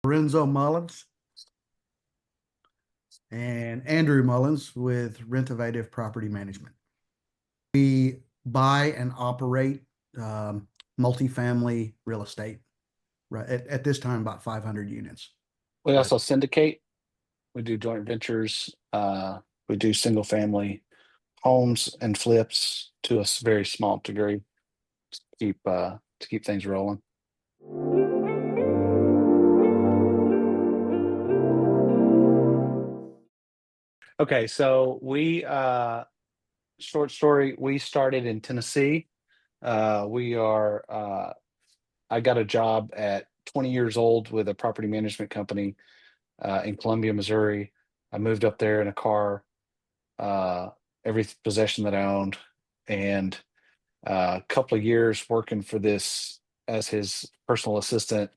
Lorenzo Mullins and Andrew Mullins with Rentovative Property Management. We buy and operate multifamily real estate, right? At this time, about 500 units. We Right. also syndicate. We do joint ventures. We do single family homes and flips to a very small degree to keep things rolling. Okay, so we short story, we started in Tennessee. We are I got a job at 20 years old with a property management company in Columbia, Missouri. I moved up there in a car, uh, every possession that I owned, and a couple of years working for this as his personal assistant.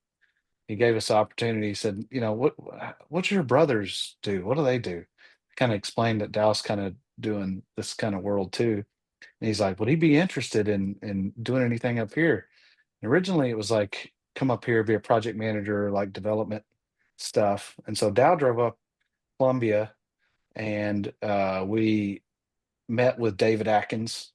He gave us the opportunity. He said, what do your brothers do? What do they do? Kind of explained that Dallas kind of doing this kind of world too. And he's like, would he be interested in doing anything up here? And originally it was like, come up here, be a project manager, like development stuff. And so Dow drove up Columbia, and we met with David Atkins,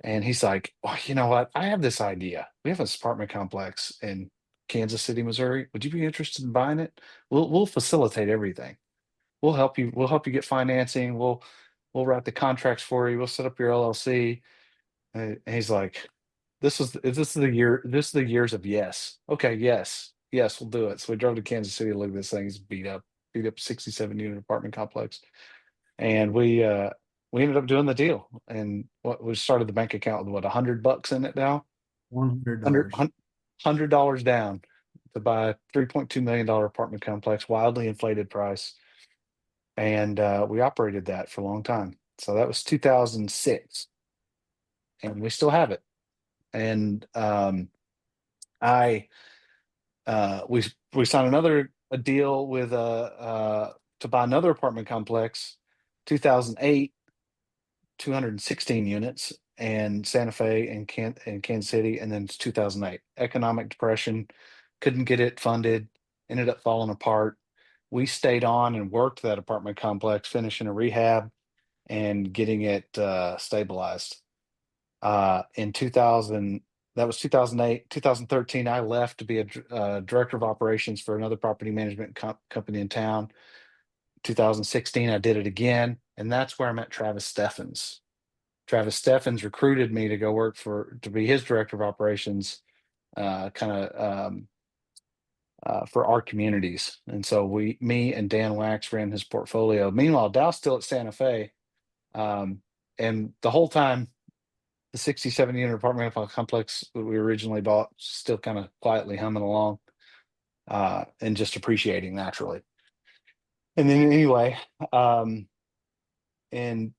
and he's like, "Oh, you know what? I have this idea. We have this apartment complex in Kansas City, Missouri. Would you be interested in buying it? We'll facilitate everything. We'll help you. We'll help you get financing. We'll write the contracts for you. We'll set up your LLC." And he's like, This is the year. This is the years of yes. Okay, yes, yes, we'll do it." So we drove to Kansas City to look at this thing. It's beat up 67 unit apartment complex, and we ended up doing the deal. And what we started the bank account with what, $100 in it now, hundred $100. $100 down to buy a $3.2 million apartment complex, wildly inflated price, and we operated that for a long time. So that was 2006, and we still have it. And I we signed another a deal with to buy another apartment complex, 2008, 216 units, and Santa Fe and Kansas City, and then it's 2008. Economic depression, couldn't get it funded, ended up falling apart. We stayed on and worked that apartment complex, finishing a rehab and getting it stabilized. In 2000, that was 2008. 2013, I left to be a director of operations for another property management company in town. 2016, I did it again, and that's where I met Travis Steffens. Travis Steffens recruited me to go work to be his director of operations, kind of for our communities. And so me and Dan Wax ran his portfolio. Meanwhile, Dow's still at Santa Fe, um, and the whole time, the 67 unit apartment complex that we originally bought still kind of quietly humming along, and just appreciating naturally. And then anyway, in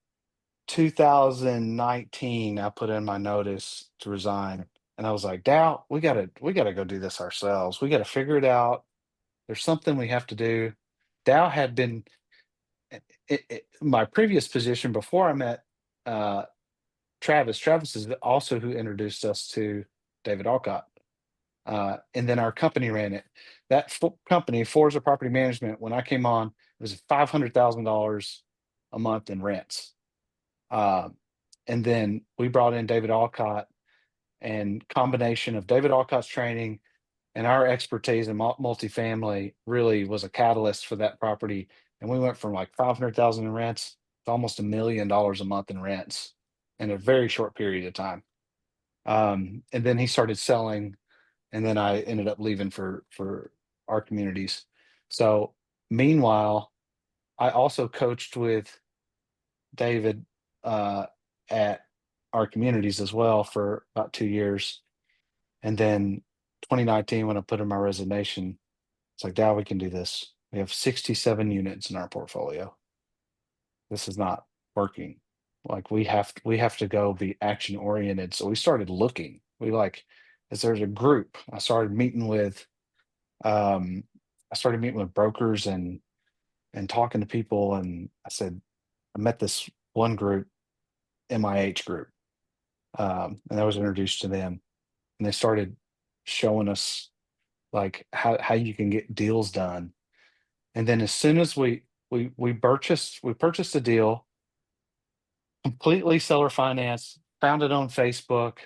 2019, I put in my notice to resign, and I was like, Dow, we gotta go do this ourselves. We gotta figure it out. There's something we have to do. Dow had been my previous position before I met uh, Travis. Travis is also who introduced us to David Alcott. And then our company ran it. That company, Forza Property Management, when I came on, it was $500,000 a month in rents. Uh, and then we brought in David Alcott, and combination of David Alcott's training and our expertise in multifamily really was a catalyst for that property. And we went from like 500,000 in rents to almost $1 million a month in rents in a very short period of time. And then he started selling, and then I ended up leaving for our communities. So meanwhile, I also coached with David uh, at our communities as well for about 2 years. And then 2019, when I put in my resignation, it's like, Dow, we can do this. We have 67 units in our portfolio. This is not working. Like we have to go be action oriented. So we started looking. We like, as there's a group, um I started meeting with brokers and talking to people, and I said, I met this one group, MIH group, and I was introduced to them, and they started showing us like how you can get deals done. And then as soon as we purchased a deal, completely seller finance, found it on Facebook.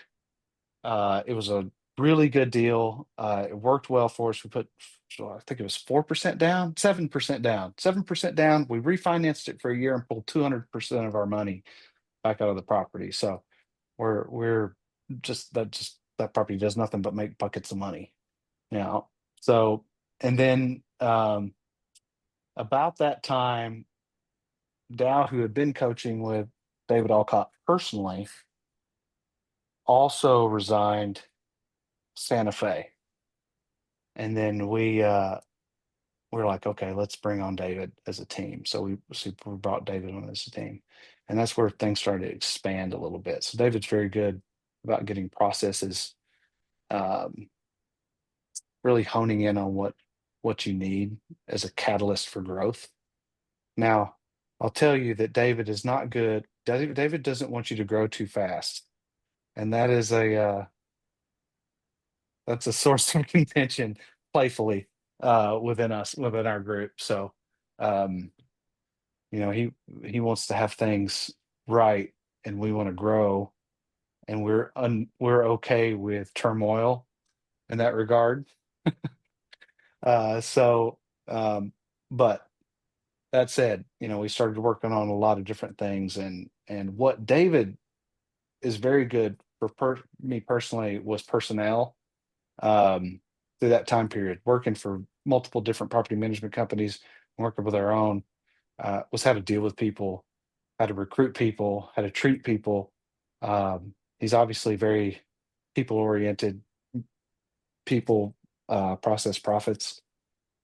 It was a really good deal. It worked well for us. We put, so I think it was 4% down, 7% down, 7% down. We refinanced it for a year and pulled 200% of our money back out of the property. So we're just that property does nothing but make buckets of money now. So and then about that time, Dow, who had been coaching with David Alcott personally, also resigned Santa Fe. And then we're like, okay, let's bring on David as a team. So we brought David on as a team. And that's where things started to expand a little bit. So David's very good about getting processes, um, really honing in on what you need as a catalyst for growth. Now, I'll tell you that David is not good. David doesn't want you to grow too fast. And that is that's a source of contention playfully within us, within our group. So um he wants to have things right, and we want to grow, and we're okay with turmoil in that regard. So but that said, we started working on a lot of different things, and what David is very good for me personally was personnel. Through that time period, working for multiple different property management companies, working with our own, was how to deal with people, how to recruit people, how to treat people. He's obviously very people oriented, people, process, profits,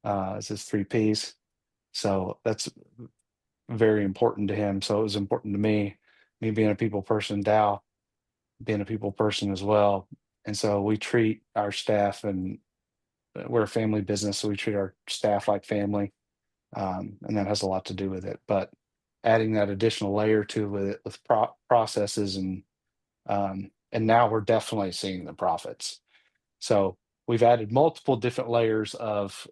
is his three P's. So that's very important to him. So it was important to me being a people person, Dow being a people person as well. And so we treat our staff, and we're a family business, so we treat our staff like family, and that has a lot to do with it. But adding that additional layer to it with processes, and now we're definitely seeing the profits. So we've added multiple different layers of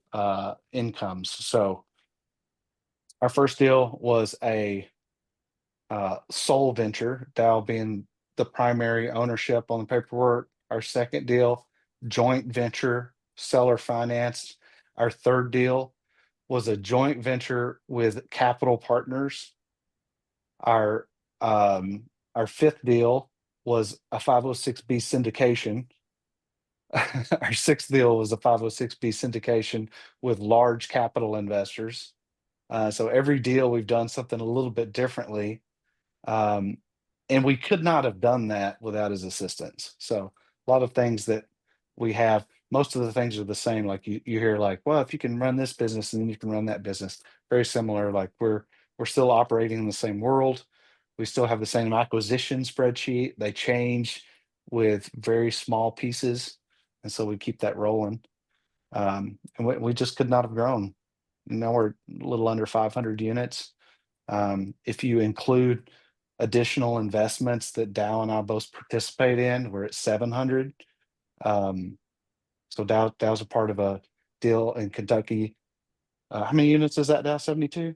incomes. So our first deal was a sole venture, Dow being the primary ownership on the paperwork. Our second deal, joint venture, seller financed. Our third deal was a joint venture with capital partners. Our our fifth deal was a 506B syndication. Our sixth deal was a 506B syndication with large capital investors. So every deal we've done something a little bit differently. Um, and we could not have done that without his assistance. So a lot of things that we have, most of the things are the same. Like you hear like, well, if you can run this business and then you can run that business, very similar. Like we're still operating in the same world. We still have the same acquisition spreadsheet. They change with very small pieces. And so we keep that rolling. And we just could not have grown. Now we're a little under 500 units. If you include additional investments that Dow and I both participate in, we're at 700. So Dow's a part of a deal in Kentucky. How many units is that, Dow? 72?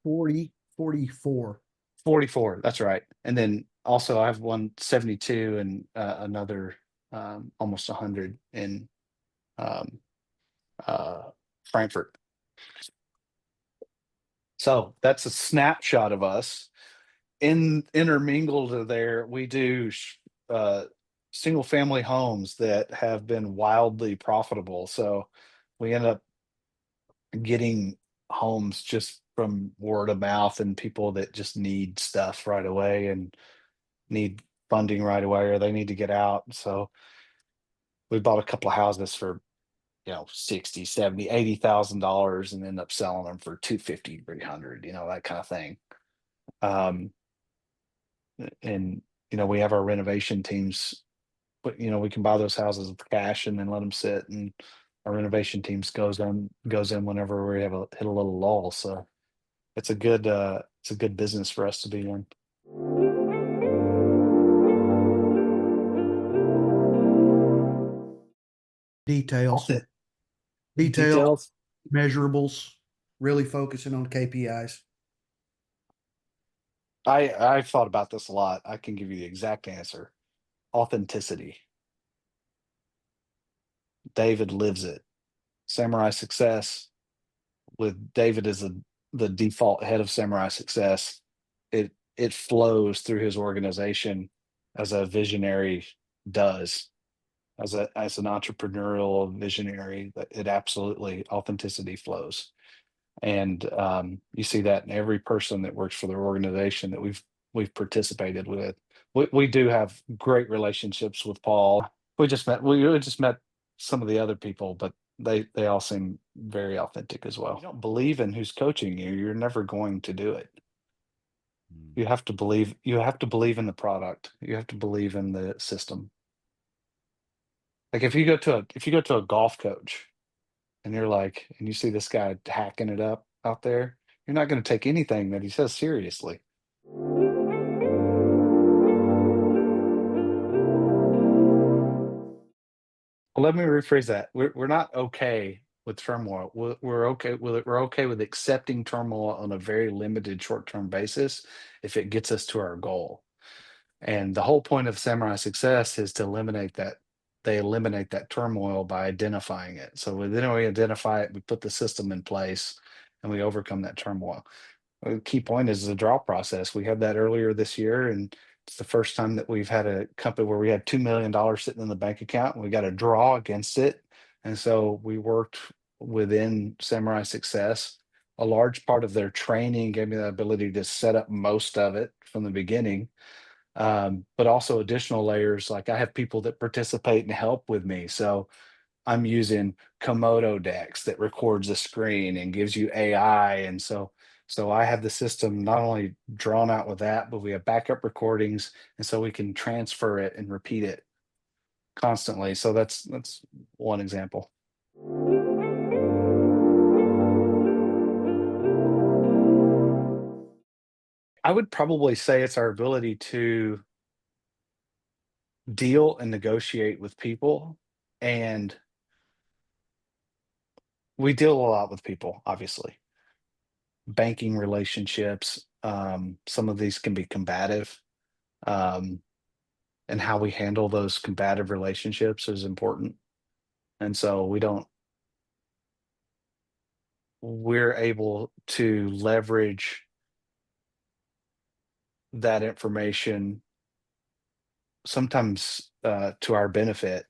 40, 44. 44, that's right. And then also I have one 72 and another almost 100 in um, uh, Frankfurt. So that's a snapshot of us. Intermingled there, we do uh, single family homes that have been wildly profitable. So we end up getting homes just from word of mouth and people that just need stuff right away and need funding right away, or they need to get out. So we bought a couple of houses for 60, 70, $80,000 and end up selling them for 250, 300, that kind of thing. Um, and we have our renovation teams, but we can buy those houses with cash and then let them sit, and our renovation teams goes in whenever we hit a little lull. So it's a good business for us to be in. Details. Detail, Details. measurables, really focusing on KPIs. I've thought about this a lot. I can give you the exact answer. Authenticity. David lives it. Samurai Success, with David as the default head of Samurai Success, it flows through his organization as a visionary does, as an entrepreneurial visionary. That it absolutely authenticity flows, and you see that in every person that works for their organization that we've participated with. We do have great relationships with Paul. We just met some of the other people, but they all seem very authentic as well. If you don't believe in who's coaching you, you're never going to do it. Mm. You have to believe in the product. You have to believe in the system. Like if you go to a golf coach and you're like, and you see this guy hacking it up out there, you're not going to take anything that he says seriously. Well, let me rephrase that. We're not okay with turmoil. We're okay with it. We're okay with accepting turmoil on a very limited short-term basis if it gets us to our goal. And the whole point of Samurai Success is to eliminate that. They eliminate that turmoil by identifying it. So then we identify it, we put the system in place, and we overcome that turmoil. The key point is the draw process. We had that earlier this year, and it's the first time that we've had a company where we had $2 million sitting in the bank account, and we got a draw against it. And so we worked within Samurai Success. A large part of their training gave me the ability to set up most of it from the beginning, but also additional layers. Like I have people that participate and help with me. So I'm using Komodo decks that records a screen and gives you AI. And so I have the system not only drawn out with that, but we have backup recordings, and so we can transfer it and repeat it constantly. So that's one example. I would probably say it's our ability to deal and negotiate with people, and we deal a lot with people, obviously. Banking relationships, some of these can be combative, um, and how we handle those combative relationships is important. And so we're able to leverage that information sometimes to our benefit.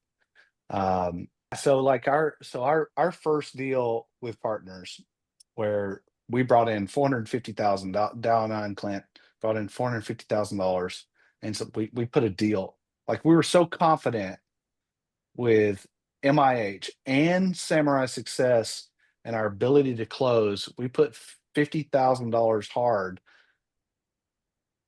So like our first deal with partners, where we brought in 450,000, Dow and Clint brought in $450,000, and so we put a deal. Like we were so confident with MIH and Samurai Success and our ability to close, we put $50,000 hard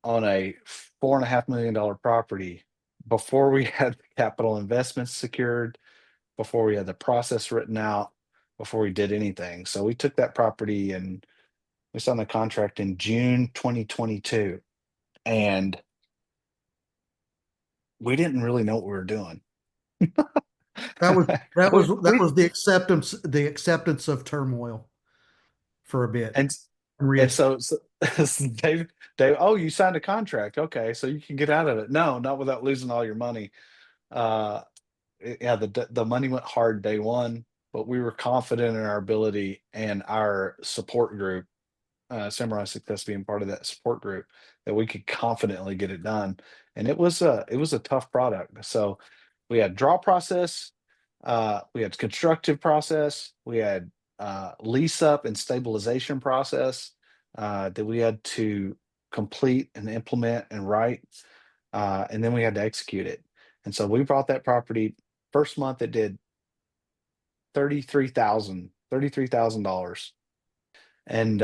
on a $4.5 million property before we had capital investments secured, before we had the process written out, before we did anything. So we took that property and we signed the contract in June 2022, and we didn't really know what we were doing. That was that we, was that we was the acceptance of turmoil for a bit. and so Dave, oh, you signed a contract, okay, so you can get out of it. No, not without losing all your money. Uh, yeah, the money went hard day one, but we were confident in our ability, and our support group, Samurai Success being part of that support group, that we could confidently get it done. And it was a tough product. So we had draw process, we had constructive process, we had lease up and stabilization process that we had to complete and implement and write, and then we had to execute it. And so we brought that property. First month it did $33,000, and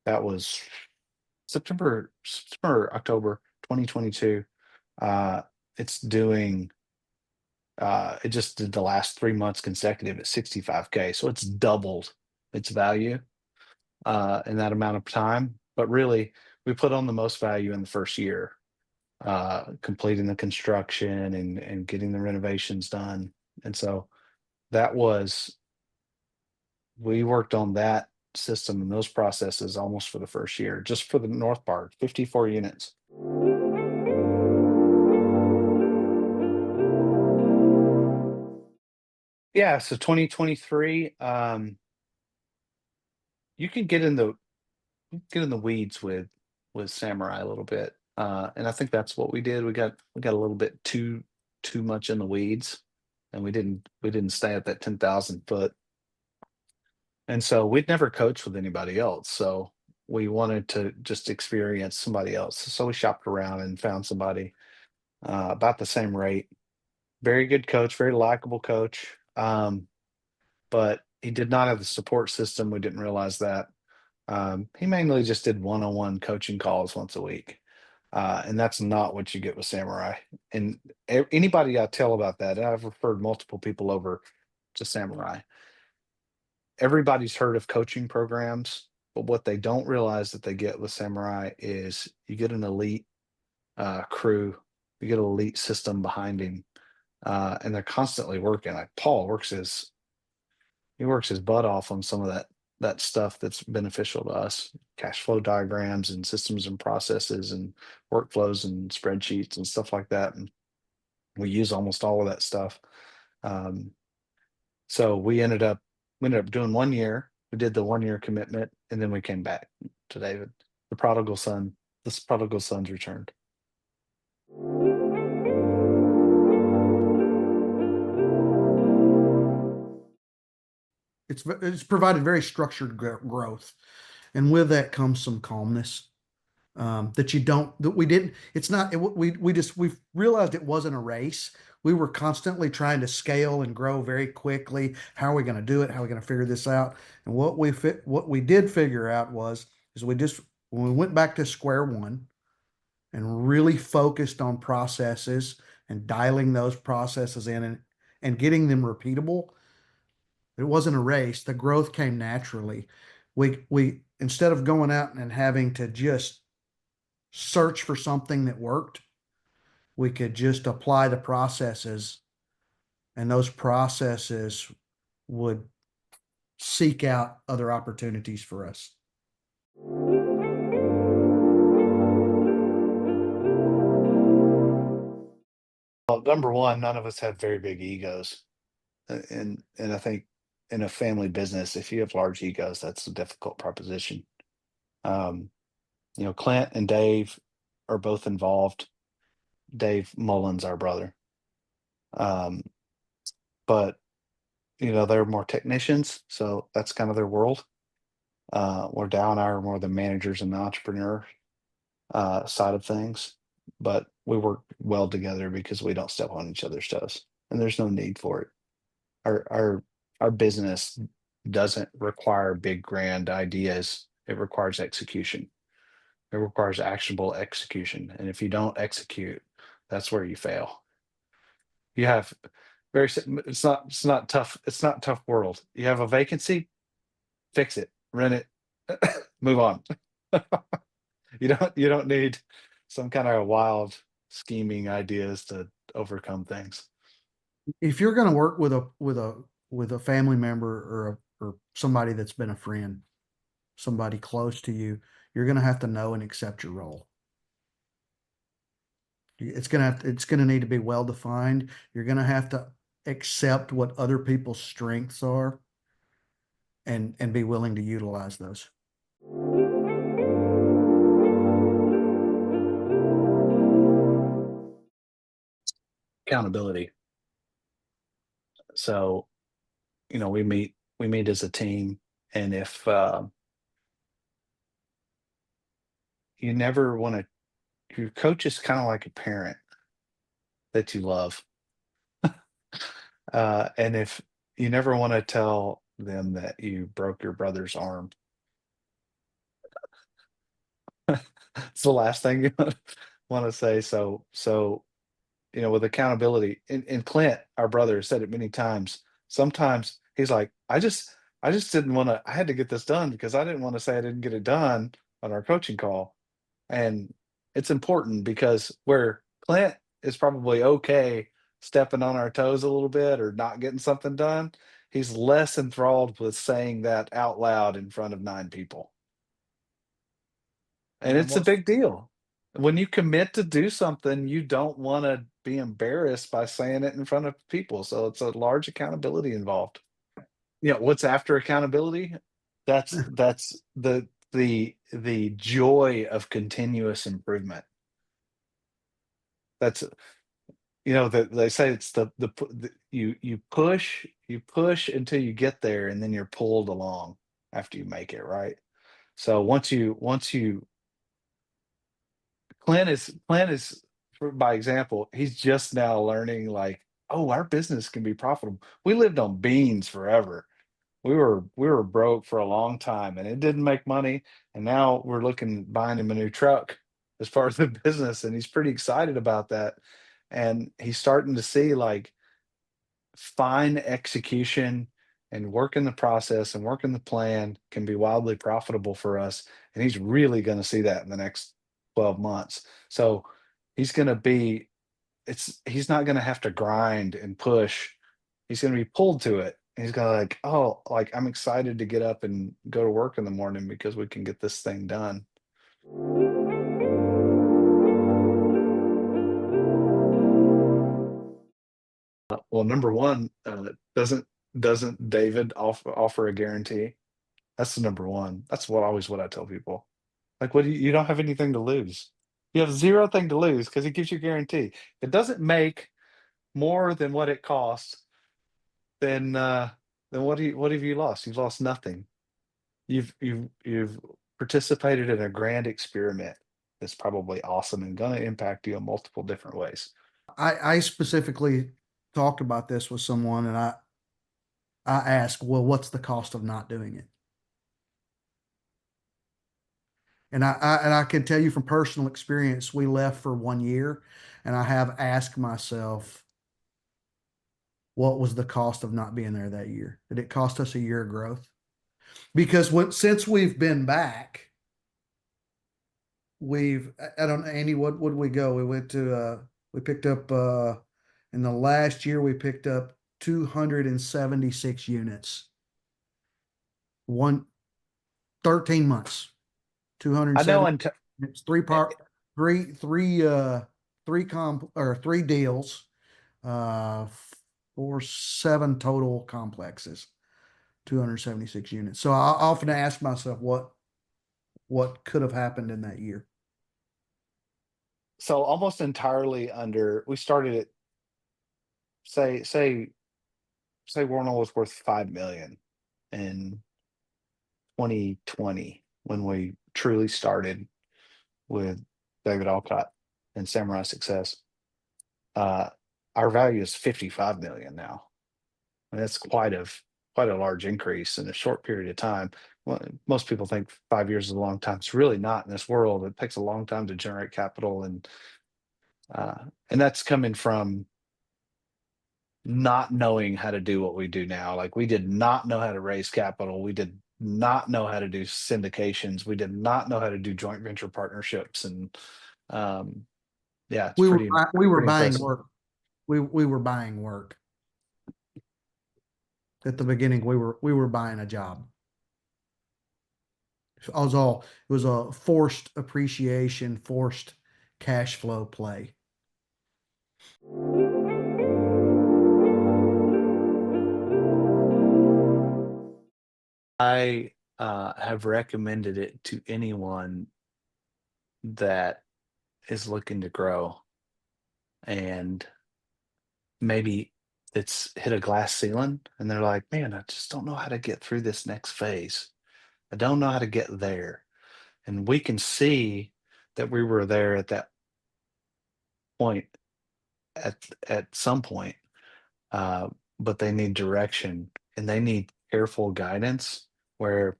that was October 2022. It's doing it just did the last 3 months consecutive at 65K. So it's doubled its value in that amount of time. But really, we put on the most value in the first year, completing the construction and getting the renovations done. And so that was, we worked on that system and those processes almost for the first year, just for the north part, 54 units. Yeah, so 2023, you can get in the weeds with Samurai a little bit. And I think that's what we did. We got a little bit too much in the weeds, and we didn't stay at that 10,000 foot. And so we'd never coached with anybody else. So we wanted to just experience somebody else. So we shopped around and found somebody about the same rate. Very good coach, very likable coach. But he did not have the support system. We didn't realize that. He mainly just did one-on-one coaching calls once a week. And that's not what you get with Samurai. And anybody I tell about that, and I've referred multiple people over to Samurai. Everybody's heard of coaching programs, but what they don't realize that they get with Samurai is you get an elite crew, you get an elite system behind him, and they're constantly working. Like Paul works his butt off on some of that stuff that's beneficial to us, cash flow diagrams and systems and processes and workflows and spreadsheets and stuff like that. And we use almost all of that stuff. So we ended up doing 1 year. We did the 1 year commitment, and then we came back to David, the prodigal son. This prodigal son's returned. It's provided very structured growth, and with that comes some calmness that we didn't. It's not. We realized it wasn't a race. We were constantly trying to scale and grow very quickly. How are we going to do it? How are we going to figure this out? And what we did figure out is when we went back to square one and really focused on processes and dialing those processes in and getting them repeatable. It wasn't a race. The growth came naturally. We instead of going out and having to just search for something that worked, we could just apply the processes, and those processes would seek out other opportunities for us. Well, number one, none of us have very big egos, and I think in a family business, if you have large egos, that's a difficult proposition. Um, Clint and Dave are both involved. Dave Mullins, our brother. Um, but they're more technicians, so that's kind of their world. Where Dow and I are more the managers and the entrepreneur side of things. But we work well together because we don't step on each other's toes, and there's no need for it. Our business doesn't require big grand ideas. It requires execution. It requires actionable execution, and if you don't execute, that's where you fail. You have it's not tough. It's not a tough world. You have a vacancy, fix it, rent it, move on. You don't need some kind of wild scheming ideas to overcome things. If you're going to work with a family member or somebody that's been a friend, somebody close to you, you're going to have to know and accept your role. It's going to need to be well defined. You're going to have to accept what other people's strengths are and be willing to utilize those. Accountability. So, we meet as a team, and if you never want to, your coach is kind of like a parent that you love. And if you never want to tell them that you broke your brother's arm, it's the last thing you want to say. So with accountability, and Clint, our brother, said it many times. Sometimes he's like, I just didn't want to. I had to get this done because I didn't want to say I didn't get it done on our coaching call, and it's important because where Clint is probably okay stepping on our toes a little bit or not getting something done, he's less enthralled with saying that out loud in front of 9 people. And Yeah, it's a big deal. When you commit to do something, you don't wanna be embarrassed by saying it in front of people, so it's a large accountability involved. What's after accountability? That's the joy of continuous improvement. That's that they say it's you push until you get there, and then you're pulled along after you make it, right? So once you Clint is by example, he's just now learning like, oh, our business can be profitable. We lived on beans forever. We were broke for a long time and it didn't make money. And now we're looking at buying him a new truck as part of the business. And he's pretty excited about that. And he's starting to see like fine execution and working the process and working the plan can be wildly profitable for us. And he's really going to see that in the next 12 months. So he's going to be, he's not going to have to grind and push. He's going to be pulled to it. He's going to like, oh, like I'm excited to get up and go to work in the morning because we can get this thing done. Well, number one, doesn't David offer a guarantee? That's the number one. That's what I tell people. Like, what you don't have anything to lose. You have zero thing to lose because he gives you a guarantee. If it doesn't make more than what it costs, then what have you lost? You've lost nothing. You've participated in a grand experiment that's probably awesome and going to impact you in multiple different ways. I specifically talked about this with someone, and I asked, well, what's the cost of not doing it? And I can tell you from personal experience, we left for 1 year, and I have asked myself, what was the cost of not being there that year? Did it cost us a year of growth? Because since we've been back, I don't know, Andy, what would we go? We went to we picked up in the last year we picked up 276 units. 13 months. I know 270. in It's three deals, uh, for 7 total complexes, 276 units. So I often ask myself what could have happened in that year. so almost entirely under we started at say Warner was worth 5 million in 2020 when we truly started with David Alcott and Samurai Success. Uh, our value is 55 million now. And that's quite a large increase in a short period of time. Well, most people think 5 years is a long time. It's really not in this world. It takes a long time to generate capital, and that's coming from not knowing how to do what we do now. Like we did not know how to raise capital. We did not know how to do syndications. We did not know how to do joint venture partnerships. And yeah, it's We were pretty buying impressive. work. We were buying work. At the beginning, we were buying a job. It was a forced appreciation, forced cash flow play. I have recommended it to anyone that is looking to grow and maybe it's hit a glass ceiling and they're like, man, I just don't know how to get through this next phase. I don't know how to get there. And we can see that we were there at that point at some point, uh, but they need direction and they need careful guidance where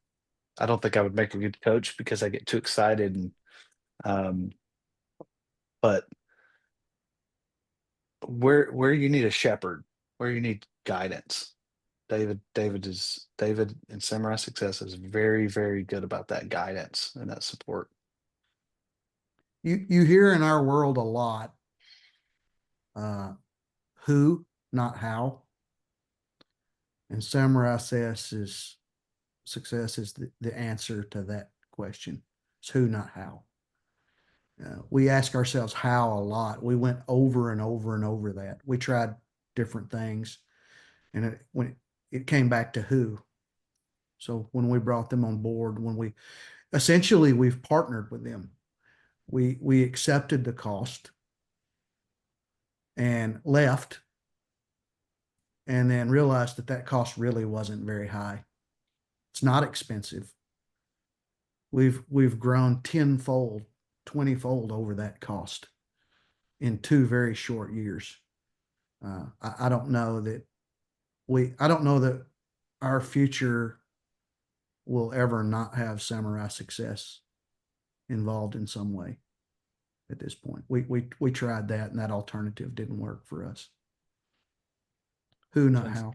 I don't think I would make a good coach because I get too excited and um, but where you need a shepherd, where you need guidance. David and Samurai Success is very, very good about that guidance and that support. You hear in our world a lot, uh, who, not how. And Samurai success is the answer to that question. It's who, not how. We ask ourselves how a lot. We went over and over and over that. We tried different things, and when it came back to who. So when we brought them on board, we've partnered with them. We accepted the cost and left, and then realized that cost really wasn't very high. It's not expensive. We've grown 10-fold, 20-fold over that cost in 2 very short years. I don't know that our future will ever not have Samurai success involved in some way at this point. We tried that, and that alternative didn't work for us. Who, not how.